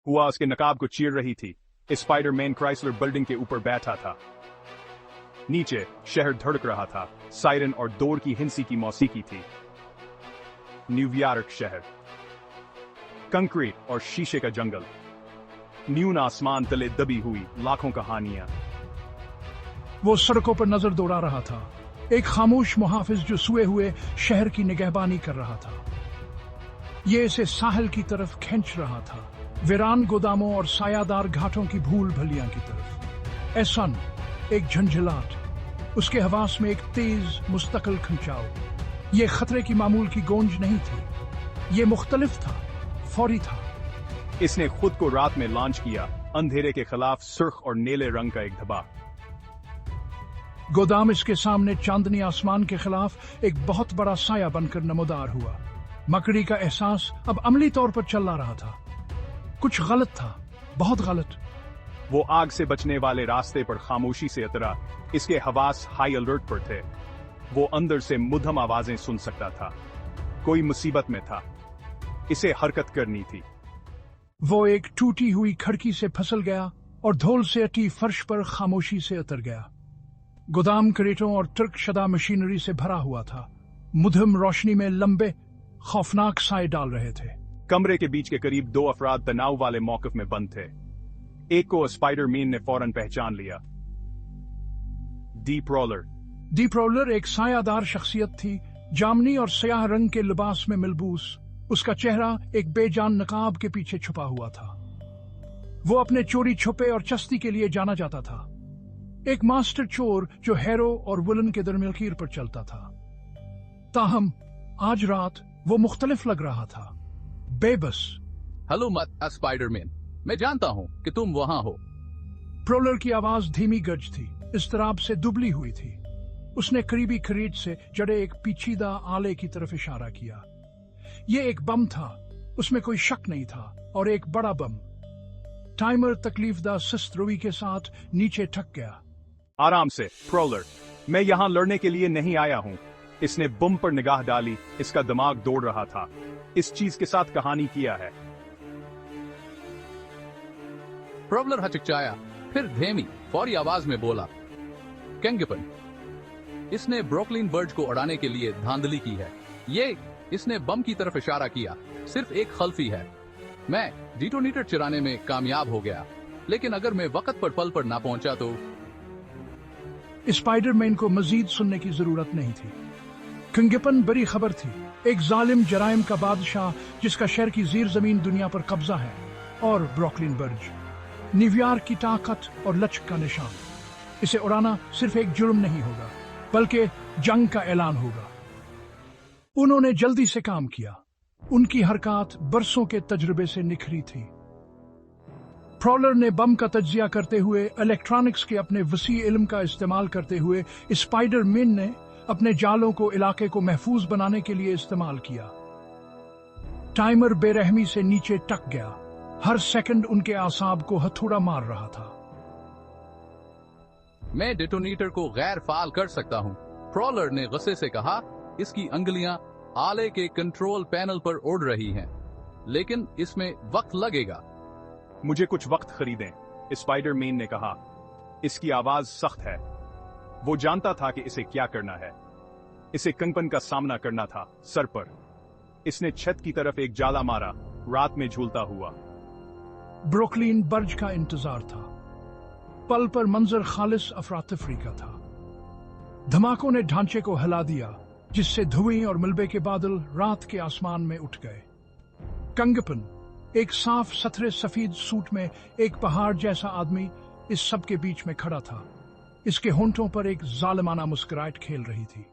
हुआ उसके नकाब को चीर रही थी। स्पाइडर मैन क्राइसलर बिल्डिंग के ऊपर बैठा था। नीचे शहर धड़क रहा था। सायरन और दौड़ की हिंसी की मौसीकी थी। न्यूयॉर्क शहर, कंक्रीट और शीशे का जंगल, न्यून आसमान तले दबी हुई लाखों कहानियां। वो सड़कों पर नजर दौड़ा रहा था, एक खामोश मुहाफिज जो सोए हुए शहर की निगहबानी कर रहा था। ये इसे साहिल की तरफ खींच रहा था, वीरान गोदामों और सायादार घाटों की भूल भलियां की तरफ। एहसान, एक झंझलाहट, उसके हवास में एक तेज मुस्तकिल खंचाव। ये खतरे की मामूल की गूंज नहीं थी, ये मुख्तलिफ था, फौरी था। इसने खुद को रात में लॉन्च किया, अंधेरे के खिलाफ सुर्ख और नीले रंग का एक धब्बा। गोदाम इसके सामने चांदनी आसमान के खिलाफ एक बहुत बड़ा साया बनकर नमोदार हुआ। मकड़ी का एहसास अब अमली तौर पर चल रहा था। कुछ गलत था, बहुत गलत। वो आग से बचने वाले रास्ते पर खामोशी से उतरा। इसके हवास हाई अलर्ट पर थे। वो अंदर से मुद्दम आवाजें सुन सकता था। कोई मुसीबत में था, इसे हरकत करनी थी। वो एक टूटी हुई खिड़की से फिसल गया और धूल से अटी फर्श पर खामोशी से उतर गया। गोदाम क्रेटों और तुर्क शदा मशीनरी से भरा हुआ था। मुधम रोशनी में लंबे खौफनाक साए डाल रहे थे। कमरे के बीच के करीब दो अफराद तनाव वाले मौकफ में बंद थे। एक को स्पाइडर मैन ने फौरन पहचान लिया। डीप रोलर एक सायादार शख्सियत थी, जामनी और स्याह रंग के लिबास में मिलबूस। उसका चेहरा एक बेजान नकाब के पीछे छुपा हुआ था। वो अपने चोरी छुपे और चस्ती के लिए जाना जाता था, एक मास्टर चोर जो हैरो और वुलन के दरमियान पर चलता था। ताहम आज रात वो मुख्तलिफ लग रहा था, बेबस। हेलो मत स्पाइडरमैन, मैं जानता हूं कि तुम वहां हो। प्रोलर की आवाज धीमी गज थी, इस्तराब से दुबली हुई थी। उसने करीबी खरीद से जड़े एक पीछीदा आले की तरफ इशारा किया। ये एक बम था, उसमें कोई शक नहीं था, और एक बड़ा बम। टाइमर तकलीफदा सुस्त रवि के साथ नीचे ठक गया। आराम से प्रोलर, मैं यहां लड़ने के लिए नहीं आया हूं। इसने बम पर निगाह डाली। इसका दिमाग दौड़ रहा था। इस चीज के साथ कहानी किया है। प्रोलर हचकचाया, फिर धीमी फौरी आवाज में बोला, कैंगिपन, इसने ब्रुकलिन बर्ज को उड़ाने के लिए धांधली की है। इसने बम की तरफ इशारा किया। सिर्फ एक खल्फी है। मैं डिटोनेटर चुराने में कामयाब हो गया, लेकिन अगर मैं वक्त पर पल पर ना पहुंचा तो। स्पाइडरमैन को मजीद सुनने की जरूरत नहीं थी। कैंगिपन बड़ी खबर थी, एक जालिम जराइम का बादशाह जिसका शहर की जीर जमीन दुनिया पर कब्जा है, और ब्रुकलिन बर्ज न्यूयॉर्क की ताकत और लचक का निशान। इसे उड़ाना सिर्फ एक जुर्म नहीं होगा, बल्कि जंग का ऐलान होगा। उन्होंने जल्दी से काम किया। उनकी हरकत बरसों के तजुर्बे से निखरी थी। प्रोलर ने बम का तज्जिया करते हुए, इलेक्ट्रॉनिक्स के अपने वसी इल्म का इस्तेमाल करते हुए, स्पाइडरमैन ने अपने जालों को इलाके को महफूज बनाने के लिए इस्तेमाल किया। टाइमर बेरहमी से नीचे टक गया। हर सेकंड उनके आसाब को हथौड़ा मार रहा था। मैं डिटोनेटर को गैर फाल कर सकता हूं, प्रोलर ने गुस्से से कहा। इसकी अंगुलियां आले के कंट्रोल पैनल पर उड़ रही हैं, लेकिन इसमें वक्त लगेगा। मुझे कुछ वक्त खरीदें, स्पाइडरमैन ने कहा। इसकी आवाज सख्त है। वो जानता था कि इसे क्या करना है। इसे कंपन का सामना करना था, सर पर। इसने छत की तरफ एक जाला मारा, रात में झूलता हुआ। ब्रुकलिन बर्ज का इंतजार था। पल पर मंजर खालिस अफरातफरी का था। धमाकों ने ढांचे को हिला दिया, जिससे धुएं और मलबे के बादल रात के आसमान में उठ गए। कैंगिपन, एक साफ सथरे सफेद सूट में एक पहाड़ जैसा आदमी, इस सब के बीच में खड़ा था। इसके होंठों पर एक जालिमाना मुस्कुराहट खेल रही थी।